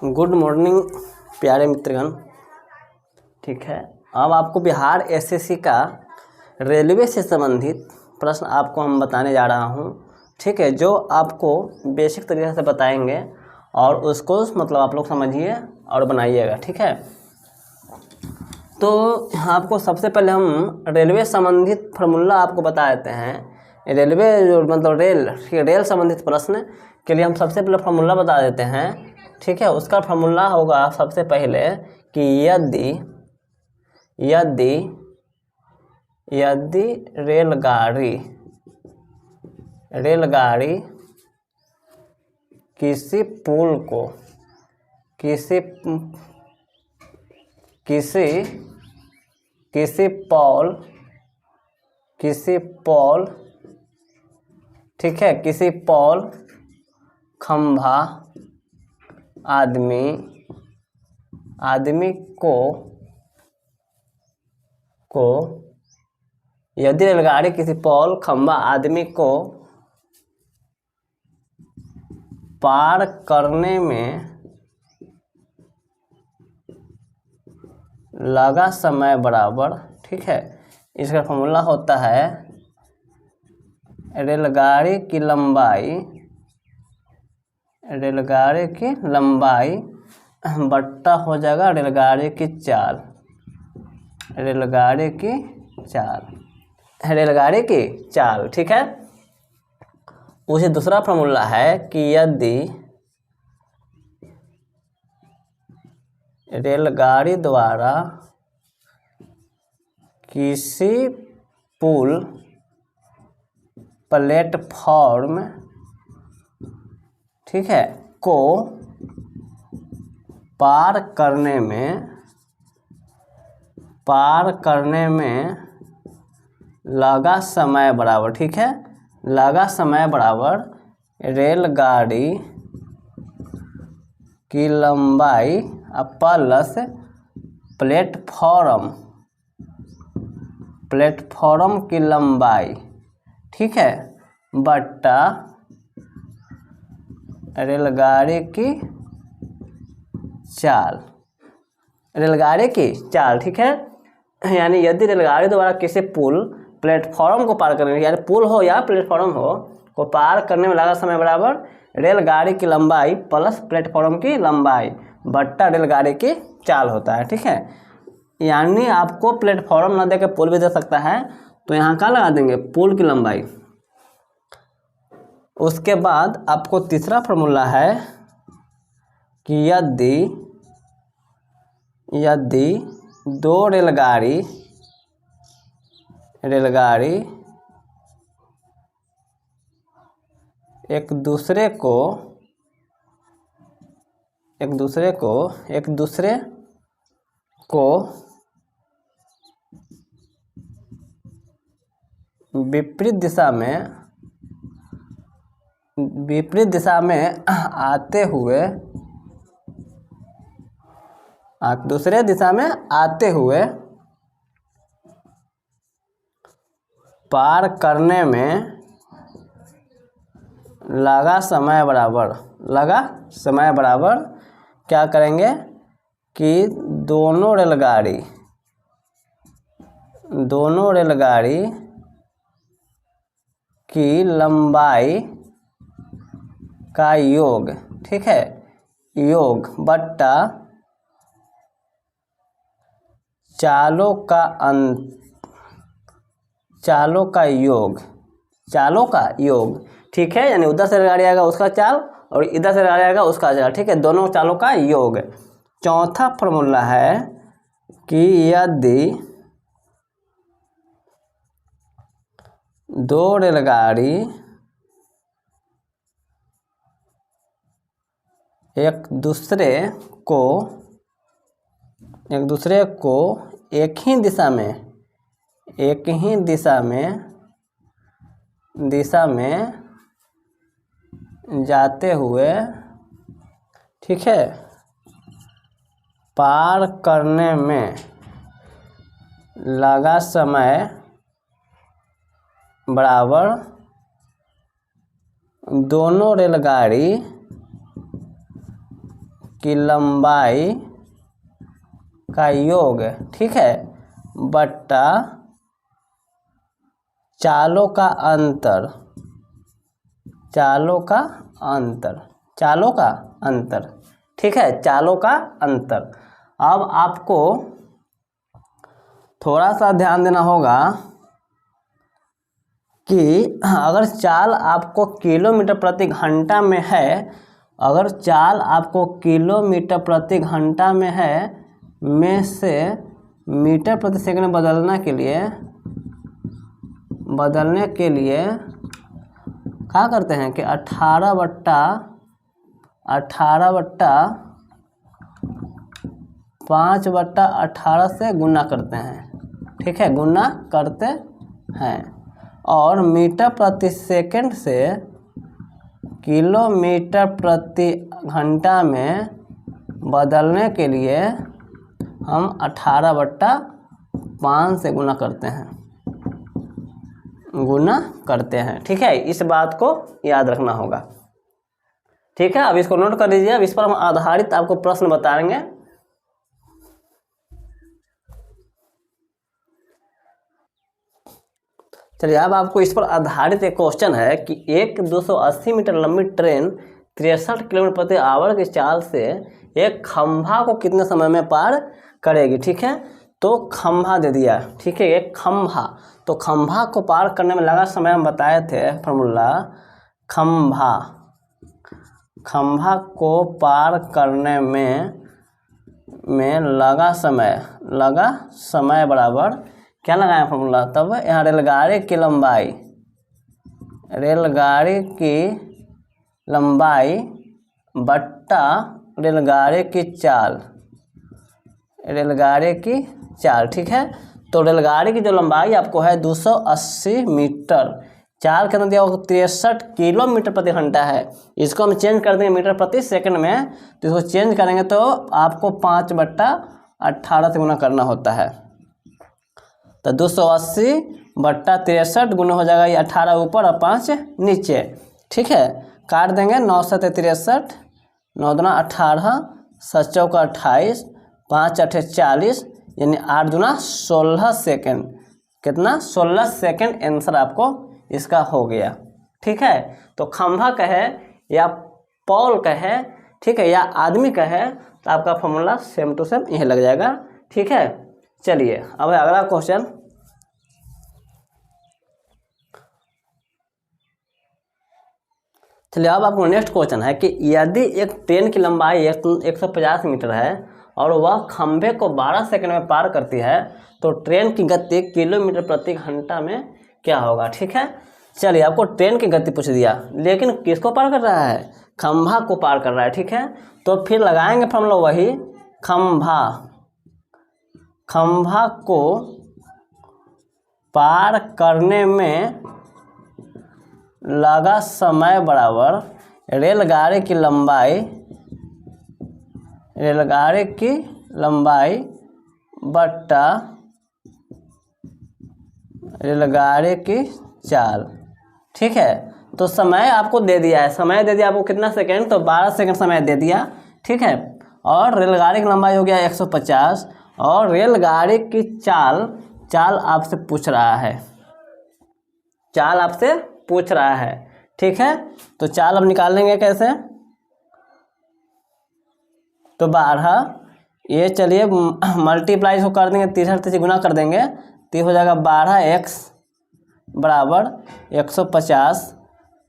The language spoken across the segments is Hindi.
गुड मॉर्निंग प्यारे मित्रगण। ठीक है, अब आपको बिहार एसएससी का रेलवे से संबंधित प्रश्न आपको हम बताने जा रहा हूं। ठीक है, जो आपको बेसिक तरीके से बताएंगे और उसको मतलब आप लोग समझिए और बनाइएगा। ठीक है, तो आपको सबसे पहले हम रेलवे संबंधित फार्मूला आपको बता देते हैं। रेलवे जो मतलब रेल संबंधित प्रश्न के लिए हम सबसे पहले फार्मूला बता देते हैं। ठीक है, उसका फार्मूला होगा सबसे पहले कि यदि रेलगाड़ी किसी पुल को किसी पोल ठीक है, किसी पोल, खंभा, आदमी को यदि रेलगाड़ी किसी पोल, खंभा, आदमी को पार करने में लगा समय बराबर। ठीक है, इसका फॉर्मूला होता है रेलगाड़ी की लंबाई बट्टा हो जाएगा रेलगाड़ी की चाल। ठीक है, उसे दूसरा फॉर्मूला है कि यदि रेलगाड़ी द्वारा किसी पुल, प्लेटफॉर्म ठीक है को पार करने में लगा समय बराबर। ठीक है, लगा समय बराबर रेलगाड़ी की लंबाई प्लस प्लेटफॉर्म की लंबाई। ठीक है, बट्टा रेलगाड़ी की चाल। ठीक है, यानी यदि रेलगाड़ी द्वारा किसी पुल, प्लेटफॉर्म को पार करने, यानी पुल हो या प्लेटफॉर्म हो को पार करने में लगा समय बराबर रेलगाड़ी की लंबाई प्लस प्लेटफॉर्म की लंबाई बट्टा रेलगाड़ी की चाल होता है। ठीक है, यानी आपको प्लेटफॉर्म ना देकर पुल भी दे सकता है, तो यहाँ क्या लगा देंगे, पुल की लंबाई। उसके बाद आपको तीसरा फार्मूला है कि यदि दो रेलगाड़ी एक दूसरे को विपरीत दिशा में आते हुए पार करने में लगा समय बराबर क्या करेंगे कि दोनों रेलगाड़ी की लंबाई का योग। ठीक है, योग बट्टा चालों का योग। ठीक है, यानी उधर से रेलगाड़ी आएगा उसका चाल और इधर से रेलगाड़ी आएगा उसका चाल। ठीक है, दोनों चालों का योग। चौथा फॉर्मूला है कि यदि दो रेलगाड़ी एक दूसरे को एक ही दिशा में जाते हुए ठीक है पार करने में लगा समय बराबर दोनों रेलगाड़ी की लंबाई का योग, ठीक है, बट्टा चालों का अंतर, चालों का अंतर, ठीक है, चालों का अंतर। अब आपको थोड़ा सा ध्यान देना होगा कि अगर चाल आपको किलोमीटर प्रति घंटा में है, अगर चाल आपको किलोमीटर प्रति घंटा में है, में से मीटर प्रति सेकंड में बदलने के लिए क्या करते हैं कि 18/5/18 से गुना करते हैं, ठीक है, गुना करते हैं। और मीटर प्रति सेकंड से किलोमीटर प्रति घंटा में बदलने के लिए हम 18/5 से गुना करते हैं, ठीक है। इस बात को याद रखना होगा, ठीक है। अब इसको नोट कर लीजिए। अब इस पर हम आधारित आपको प्रश्न बताएंगे। चलिए, अब आपको इस पर आधारित एक क्वेश्चन है कि एक 280 मीटर लंबी ट्रेन 63 किलोमीटर प्रति आवर की चाल से एक खंभा को कितने समय में पार करेगी, ठीक है। तो खंभा दे दिया, ठीक है, एक खंभा। तो खंभा को पार करने में लगा समय हम बताए थे फॉर्मूला, खंभा को पार करने में लगा समय बराबर क्या लगाया फॉर्मूला, तब यहाँ रेलगाड़ी की लंबाई बट्टा रेलगाड़ी की चाल, ठीक है। तो रेलगाड़ी की जो लंबाई आपको है 280 मीटर, चाल कितना दिया होगा 63 किलोमीटर प्रति घंटा है। इसको हम चेंज कर देंगे मीटर प्रति सेकंड में, तो इसको चेंज करेंगे तो आपको 5/18 से गुना करना होता है। तो 280/63 गुना हो जाएगा, ये 18 ऊपर और 5 नीचे, ठीक है। काट देंगे, 9 7 63, 9 दूना 18, 7 चौका 28, 5 8 40, यानी 8 दूना 16 सेकेंड। कितना? 16 सेकेंड आंसर आपको इसका हो गया, ठीक है। तो खंभा कहे या पोल कहे, ठीक है, या आदमी कहे, तो आपका फॉर्मूला सेम टू सेम यही लग जाएगा, ठीक है। चलिए अब अगला क्वेश्चन। चलिए अब आपको नेक्स्ट क्वेश्चन है कि यदि एक ट्रेन की लंबाई 150 मीटर है और वह खंभे को 12 सेकंड में पार करती है, तो ट्रेन की गति किलोमीटर प्रति घंटा में क्या होगा, ठीक है। चलिए आपको ट्रेन की गति पूछ दिया, लेकिन किसको पार कर रहा है? खंभा को पार कर रहा है, ठीक है। तो फिर लगाएंगे फॉर्मूला वही, खंभा को पार करने में लगा समय बराबर रेलगाड़ी की लंबाई बट्टा रेलगाड़ी की चाल, ठीक है। तो समय आपको दे दिया है, समय दे दिया आपको कितना सेकंड, तो 12 सेकंड समय दे दिया, ठीक है। और रेलगाड़ी की लंबाई हो गया 150 और रेलगाड़ी की चाल आपसे पूछ रहा है, ठीक है। तो चाल अब निकालेंगे कैसे, तो 12, ये चलिए मल्टीप्लाई इसको कर देंगे, 63 से गुना कर देंगे, तो हो जाएगा 12x बराबर 150,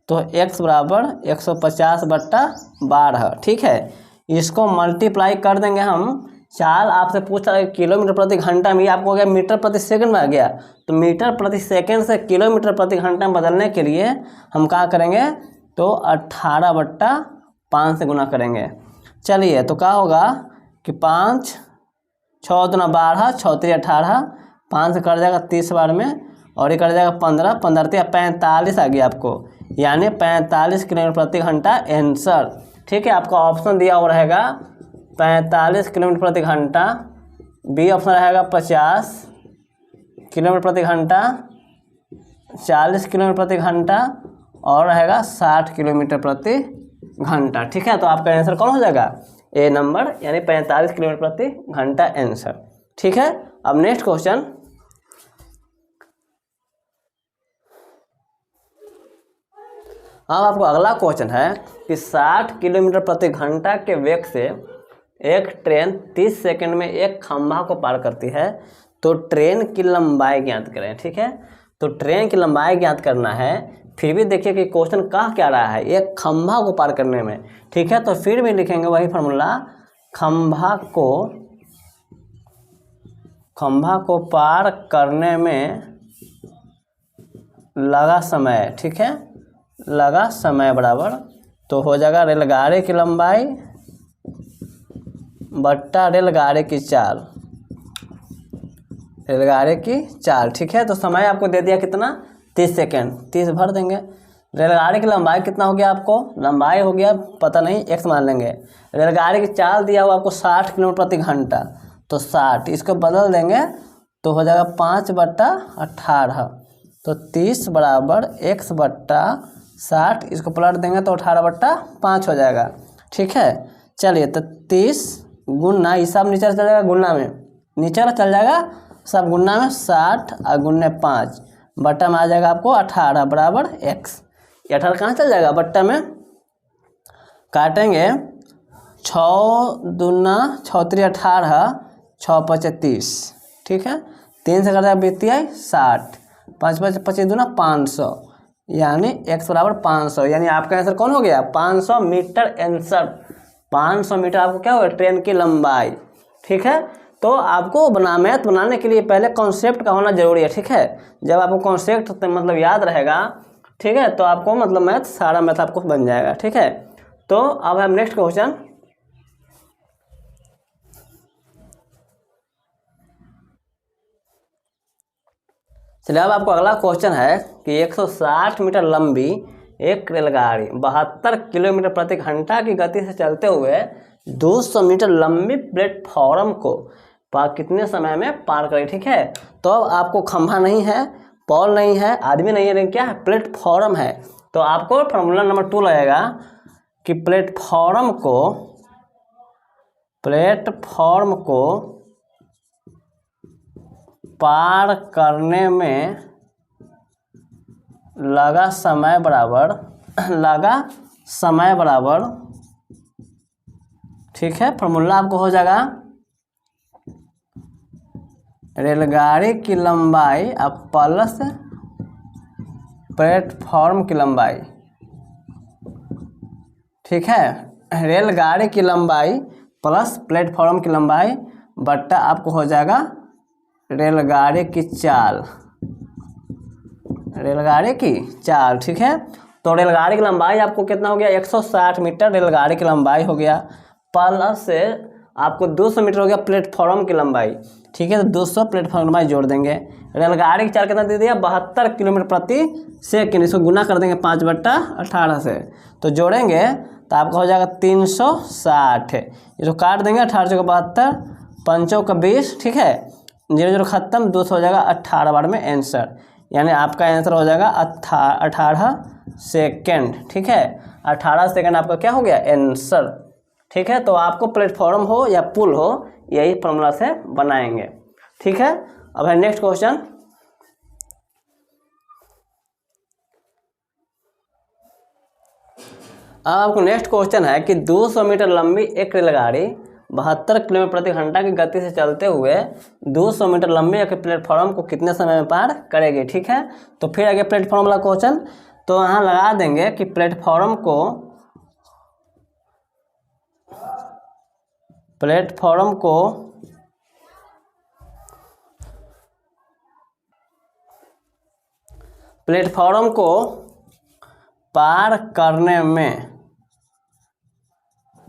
तो x बराबर 150/12, ठीक है। इसको मल्टीप्लाई कर देंगे हम, चाल आपसे पूछ रहा है किलोमीटर प्रति घंटा में, ये आपको हो गया मीटर प्रति सेकंड में आ गया, तो मीटर प्रति सेकंड से किलोमीटर प्रति घंटा में बदलने के लिए हम क्या करेंगे, तो 18/5 से गुना करेंगे। चलिए तो क्या होगा कि 5 6 दूना 12, 6 3 18, 5 से कट जाएगा 30 बार में, और ये कट जाएगा 15, 15 3 45 आ गया आपको, यानी 45 किलोमीटर प्रति घंटा आंसर, ठीक है। आपका ऑप्शन दिया हुआ रहेगा 45 किलोमीटर प्रति घंटा, बी ऑप्शन रहेगा 50 किलोमीटर प्रति घंटा, 40 किलोमीटर प्रति घंटा, और रहेगा 60 किलोमीटर प्रति घंटा, ठीक है। तो आपका आंसर कौन हो जाएगा? ए नंबर यानी 45 किलोमीटर प्रति घंटा आंसर। ठीक है, अब नेक्स्ट क्वेश्चन, अब आपको अगला क्वेश्चन है कि 60 किलोमीटर प्रति घंटा के वेग से एक ट्रेन 30 सेकंड में एक खंभा को पार करती है, तो ट्रेन की लंबाई ज्ञात करें। ठीक है, तो ट्रेन की लंबाई ज्ञात करना है। फिर भी देखिए कि क्वेश्चन कह क्या रहा है, एक खंभा को पार करने में। ठीक है, तो फिर भी लिखेंगे वही फार्मूला, खंभा को पार करने में लगा समय। ठीक है, लगा समय बराबर तो हो जाएगा रेलगाड़ी की लंबाई बट्टा रेलगाड़ी की चाल, रेलगाड़ी की चाल। ठीक है, तो समय आपको दे दिया कितना, 30 सेकेंड, 30 भर देंगे। रेलगाड़ी की लंबाई कितना हो गया, आपको लंबाई हो गया पता नहीं, x मान लेंगे। रेलगाड़ी की चाल दिया हुआ आपको 60 किलोमीटर प्रति घंटा, तो 60 इसको बदल देंगे तो हो जाएगा 5/18, तो 30 बराबर x/60, इसको पलट देंगे तो 18/5 हो जाएगा। ठीक है, चलिए तो 30 गुना, ये सब नीचे चल जाएगा गुना में, नीचे चल जाएगा सब गुना में, 60 और गुने 5 बट्टा में आ जाएगा आपको 18 बराबर x। 18 कहाँ चल जाएगा, बट्टा में काटेंगे, 6 दूना 6 3 18, 6 5 30। ठीक है, 3 से कर जाएगा 60, 5 5 25 दूना 500, यानी x बराबर 500, यानी आपका आंसर कौन हो गया, 500 मीटर आंसर। 500 मीटर आपको क्या होगा, ट्रेन की लंबाई। ठीक है, तो आपको मैथ बनाने के लिए पहले कॉन्सेप्ट का होना जरूरी है। ठीक है, जब आपको कॉन्सेप्ट मतलब याद रहेगा, ठीक है, तो आपको मतलब मैथ सारा मैथ आपको बन जाएगा। ठीक है, तो अब हम नेक्स्ट क्वेश्चन, चलिए अब आपको अगला क्वेश्चन है कि 160 मीटर लंबी एक रेलगाड़ी 72 किलोमीटर प्रति घंटा की गति से चलते हुए 200 मीटर लंबी प्लेटफॉर्म को कितने समय में पार करेगी। ठीक है, तो अब आपको खंभा नहीं है, पॉल नहीं है, आदमी नहीं है, लेकिन क्या है, प्लेटफॉर्म है। तो आपको फॉर्मूला नंबर 2 लगेगा कि प्लेटफॉर्म को पार करने में लगा समय बराबर, ठीक है, फॉर्मूला आपको हो जाएगा रेलगाड़ी की लंबाई अब प्लस प्लेटफॉर्म की लंबाई। ठीक है, रेलगाड़ी की लंबाई प्लस प्लेटफॉर्म की लंबाई बट्टा आपको हो जाएगा रेलगाड़ी की चाल, ठीक है। तो रेलगाड़ी की लंबाई आपको कितना हो गया, 160 मीटर रेलगाड़ी की लंबाई हो गया, प्लस से आपको 200 मीटर हो गया प्लेटफॉर्म की लंबाई। ठीक है, तो 200 प्लेटफॉर्म लंबाई जोड़ देंगे। रेलगाड़ी की चाल कितना दे दिया, 72 किलोमीटर प्रति सेकंड, इसको गुना कर देंगे 5/18 से, तो जोड़ेंगे तो आपका हो जाएगा 360, इसको काट देंगे, 18 चौका 72, 5 चौका 20, ठीक है, 0 खत्म, 200 हो जाएगा 18 बार में आंसर, यानी आपका आंसर हो जाएगा 18 सेकेंड। ठीक है, 18 सेकेंड आपका क्या हो गया, आंसर। ठीक है, तो आपको प्लेटफॉर्म हो या पुल हो, यही फॉर्मूला से बनाएंगे। ठीक है, अब है नेक्स्ट क्वेश्चन, अब आपको नेक्स्ट क्वेश्चन है कि 200 मीटर लंबी एक रेलगाड़ी 72 किलोमीटर प्रति घंटा की गति से चलते हुए 200 मीटर लंबे एक प्लेटफॉर्म को कितने समय में पार करेगी। ठीक है, तो फिर आगे प्लेटफॉर्म वाला क्वेश्चन, तो यहाँ लगा देंगे कि प्लेटफॉर्म को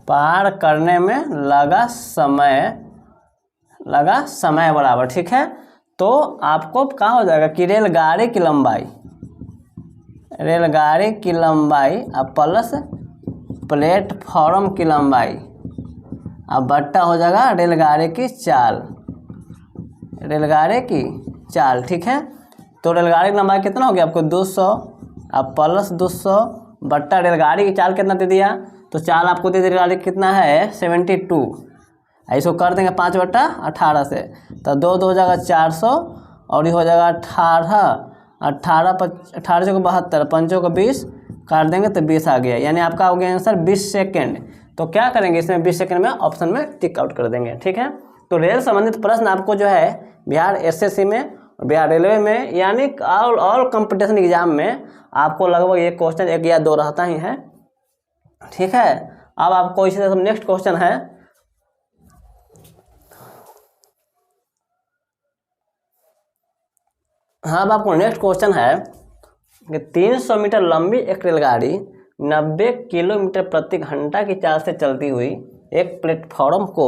पार करने में लगा समय बराबर। ठीक है, तो आपको क्या हो जाएगा कि रेलगाड़ी की लंबाई अब प्लस प्लेटफॉर्म की लंबाई अब बट्टा हो जाएगा रेलगाड़ी की चाल। ठीक है, तो रेलगाड़ी की लंबाई कितना हो गया आपको 200, अब प्लस 200 बट्टा रेलगाड़ी की चाल कितना दे दिया, तो चाल आपको दे दे कितना है 72। इसको कर देंगे 5/18 से, तो 2 हो जाएगा 400 और ये हो जाएगा 18 को 72, 5 को 20 काट देंगे तो 20 आ गया। यानी आपका हो गया आंसर 20 सेकेंड। तो क्या करेंगे इसमें 20 सेकेंड में ऑप्शन में टिक आउट कर देंगे। ठीक है, तो रेल संबंधित प्रश्न आपको जो है बिहार एसएससी में, बिहार रेलवे में, यानी ऑल कंपटीशन एग्जाम में आपको लगभग एक क्वेश्चन 1 या 2 रहता ही है। ठीक है, अब आपको इसी तरह नेक्स्ट क्वेश्चन है, हाँ अब आपको नेक्स्ट क्वेश्चन है कि 300 मीटर लंबी एक रेलगाड़ी 90 किलोमीटर प्रति घंटा की चाल से चलती हुई एक प्लेटफॉर्म को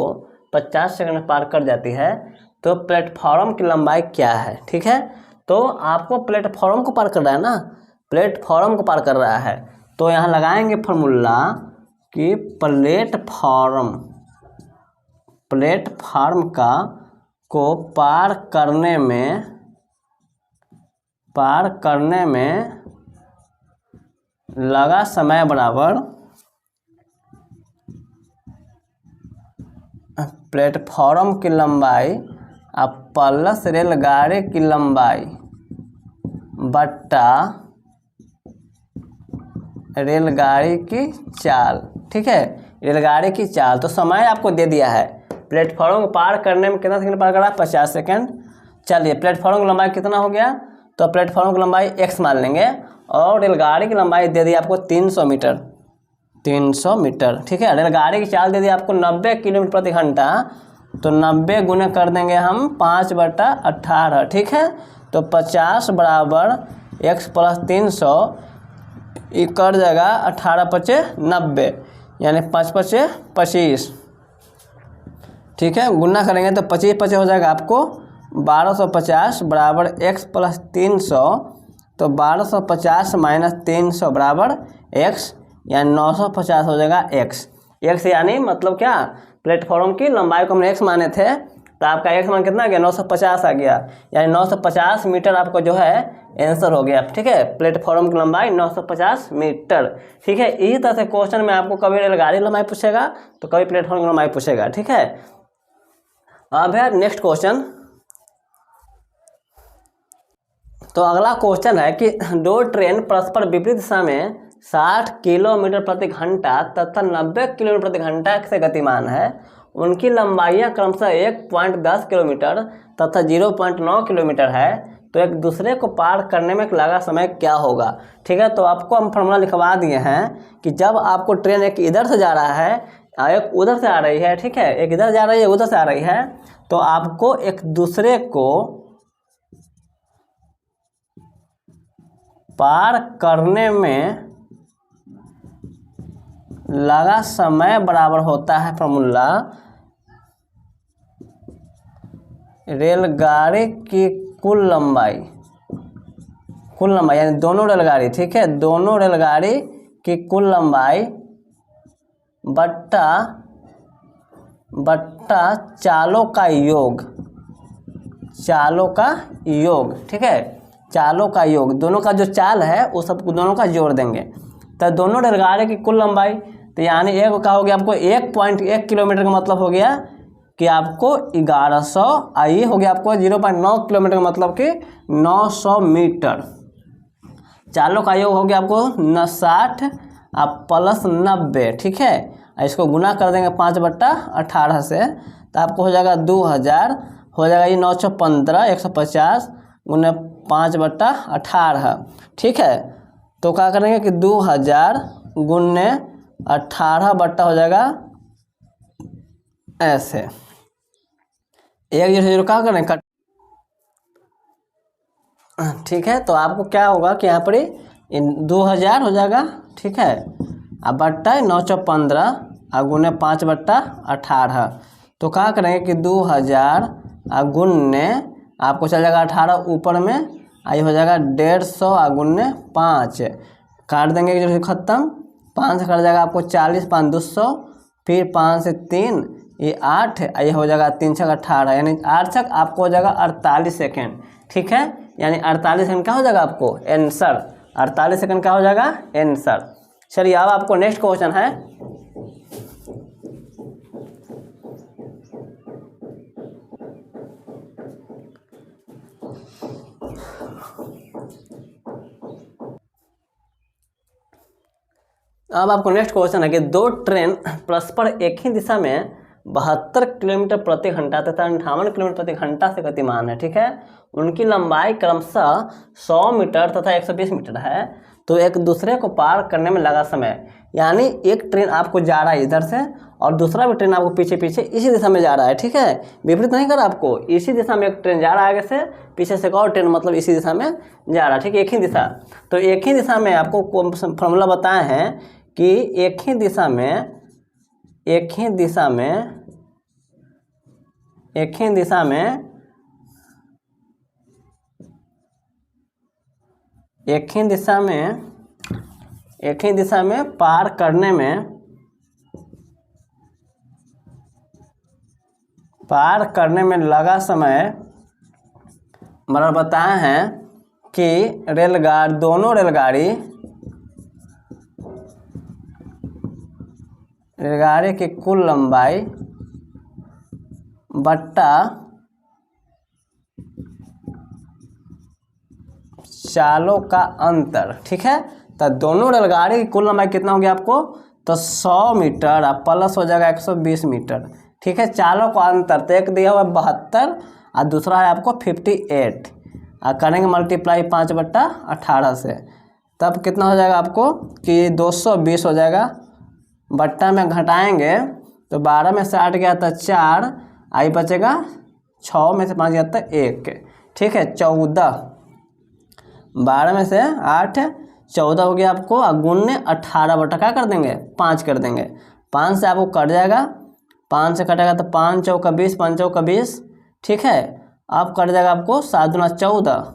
50 सेकंड में पार कर जाती है, तो प्लेटफॉर्म की लंबाई क्या है। ठीक है, तो आपको प्लेटफॉर्म को पार कर रहा है ना, प्लेटफॉर्म को पार कर रहा है, तो यहाँ लगाएंगे फॉर्मूला कि प्लेटफॉर्म का को पार करने में लगा समय बराबर प्लेटफॉर्म की लंबाई प्लस रेलगाड़ी की लंबाई बट्टा रेलगाड़ी की चाल। ठीक है, रेलगाड़ी की चाल, तो समय आपको दे दिया है प्लेटफॉर्म को पार करने में कितना सेकंड पार करा 50 सेकंड। चलिए प्लेटफॉर्म की लंबाई कितना हो गया, तो प्लेटफॉर्म की लंबाई x मान लेंगे और रेलगाड़ी की लंबाई दे दी आपको 300 मीटर। ठीक है, रेलगाड़ी की चाल दे दी आपको 90 किलोमीटर प्रति घंटा, तो 90 गुना कर देंगे हम 5/18। ठीक है, तो 50 बराबर x प्लस 300 ये कर जाएगा 18×5 = 90, यानी 5×5 = 25। ठीक है, गुना करेंगे तो 25 हो जाएगा आपको 1250 बराबर x प्लस 300, तो 1250 माइनस 300 बराबर x, यानी 950 हो जाएगा x यानी मतलब क्या, प्लेटफॉर्म की लंबाई को हमने x माने थे, तो आपका x मान कितना आ गया 950 आ गया, यानी 950 मीटर आपको जो है आंसर हो गया। ठीक है, प्लेटफॉर्म की लंबाई 950 मीटर। ठीक है, इसी तरह से क्वेश्चन में आपको कभी रेलगाड़ी लंबाई पूछेगा तो कभी प्लेटफॉर्म की लंबाई पूछेगा। ठीक है, अब है नेक्स्ट क्वेश्चन। तो अगला क्वेश्चन है कि 2 ट्रेन परस्पर विपरीत दिशा में 60 किलोमीटर प्रति घंटा तथा 90 किलोमीटर प्रति घंटा से गतिमान है, उनकी लंबाइयाँ क्रमशः 1.10 किलोमीटर तथा 0.9 किलोमीटर है, तो एक दूसरे को पार करने में लगा समय क्या होगा। ठीक है, तो आपको हम फॉर्मूला लिखवा दिए हैं कि जब आपको ट्रेन एक इधर से जा रहा है, एक उधर से आ रही है, ठीक है, एक इधर जा रही है उधर से आ रही है, तो आपको एक दूसरे को पार करने में लगा समय बराबर होता है फॉर्मूला रेलगाड़ी की कुल लंबाई यानी दोनों रेलगाड़ी। ठीक है, दोनों रेलगाड़ी की कुल लंबाई बट्टा चालों का योग। ठीक है, चालों का योग, दोनों का जो चाल है वो सब दोनों का जोड़ देंगे, तो दोनों रेलगाड़ी की कुल लंबाई, तो यानी एक का हो गया आपको 1.1 किलोमीटर का मतलब हो गया कि आपको 1100, आई हो गया आपको 0.9 किलोमीटर का मतलब कि 900 मीटर। चालों का योग हो गया आपको 60 प्लस 90। ठीक है, इसको गुना कर देंगे 5/18 से, तो आपको हो जाएगा 2000, हो जाएगा ये 915, 150 गुना 5/18। ठीक है, तो क्या करेंगे कि 2000 गुने 18 बट्टा हो जाएगा ऐसे, 1 0 क्या करें कट। ठीक है, तो आपको क्या होगा कि यहाँ पर 2000 हो जाएगा। ठीक है, अब बट्टा 915 गुने 5/18, तो क्या करेंगे कि 2000 गुने आपको चल जाएगा 18 ऊपर में, आई हो जाएगा 150 गुने 5 काट देंगे जो खत्म, 5 से कट जाएगा आपको 40, 5 200, फिर 5 से 3 ये 8, ये हो जाएगा 3 6 18, यानी 8 तक आपको हो जाएगा 48 सेकेंड। ठीक है, यानी 48 सेकंड क्या हो जाएगा आपको आंसर, 48 सेकंड क्या हो जाएगा आंसर। चलिए अब आपको नेक्स्ट क्वेश्चन है अब आपको नेक्स्ट क्वेश्चन है कि दो ट्रेन परस्पर एक ही दिशा में 72 किलोमीटर प्रति घंटा तथा 58 किलोमीटर प्रति घंटा से गतिमान है, ठीक है। उनकी लंबाई क्रमशः 100 मीटर तथा 120 मीटर है। तो एक दूसरे को पार करने में लगा समय, यानी एक ट्रेन आपको जा रहा है इधर से और दूसरा भी ट्रेन आपको पीछे पीछे इसी दिशा में जा रहा है, ठीक है। विपरीत नहीं कर आपको, इसी दिशा में एक ट्रेन जा रहा है आगे से, पीछे से एक और ट्रेन, मतलब इसी दिशा में जा रहा है, ठीक है, एक ही दिशा। तो एक ही दिशा में आपको फॉर्मूला बताए हैं कि एक ही दिशा में पार करने में लगा समय, मतलब बताए हैं कि दोनों रेलगाड़ी की कुल लंबाई बट्टा चालों का अंतर, ठीक है। तो दोनों रेलगाड़ी की कुल लंबाई कितना हो गया आपको, तो 100 मीटर और प्लस हो जाएगा 120 मीटर, ठीक है। चालों का अंतर तो एक दिया हुआ 72 और दूसरा है आपको 58, और करेंगे मल्टीप्लाई 5/18 से, तब कितना हो जाएगा आपको कि 220 हो जाएगा। बट्टा में घटाएंगे तो 12 में से 8 गया था 4, आई बचेगा 6 में से 5 गया था 1, ठीक है। 14, 12 में से 8 14 हो गया आपको, और गुण 18 बटा क्या कर देंगे 5 कर देंगे। 5 से आपको कट जाएगा, 5 से कटेगा तो 5 चौका 20, 5 चौका 20, ठीक है। अब कट जाएगा आपको 7 दूना 14,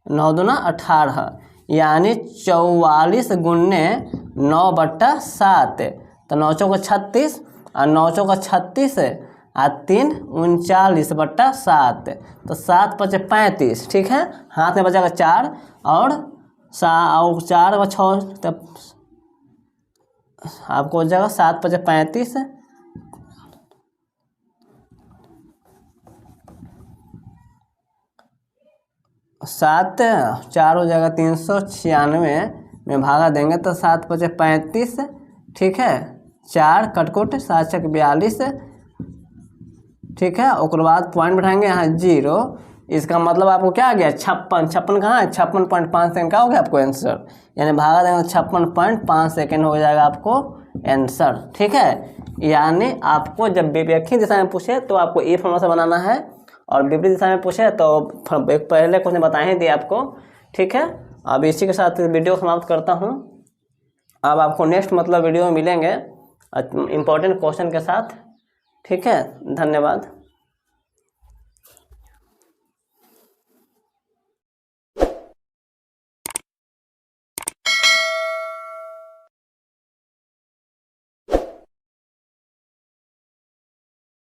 9 दूना 18, यानी 44 गुने 9/7, तो 9 चौका 36 और 9 चौका 36 और 3 39/7, तो 7 × 5 = 35, ठीक है। हाथ में बचेगा 4 और 4 व 6, तब आपको हो जाएगा 7 × 5 = 35, 7 4 हो जाएगा 396 में भागा देंगे तो 7 × 5 = 35, ठीक है। 4 कटकुट 7 × 6 = 42, ठीक है। उसके बाद पॉइंट बैठाएंगे यहाँ 0, इसका मतलब आपको क्या आ गया 56 कहाँ है, 56.5 सेकंड का हो गया आपको आंसर, यानी भागा देंगे 56.5 सेकंड हो जाएगा आपको आंसर, ठीक है। यानी आपको जब एक ही दिशा में पूछे तो आपको ये फॉर्मूला से बनाना है, और विपरीत दिशा में पूछे तो एक पहले कुछ बता ही दिया आपको, ठीक है। अब इसी के साथ वीडियो समाप्त करता हूँ। अब आपको नेक्स्ट वीडियो में मिलेंगे इम्पोर्टेंट क्वेश्चन के साथ, ठीक है। धन्यवाद।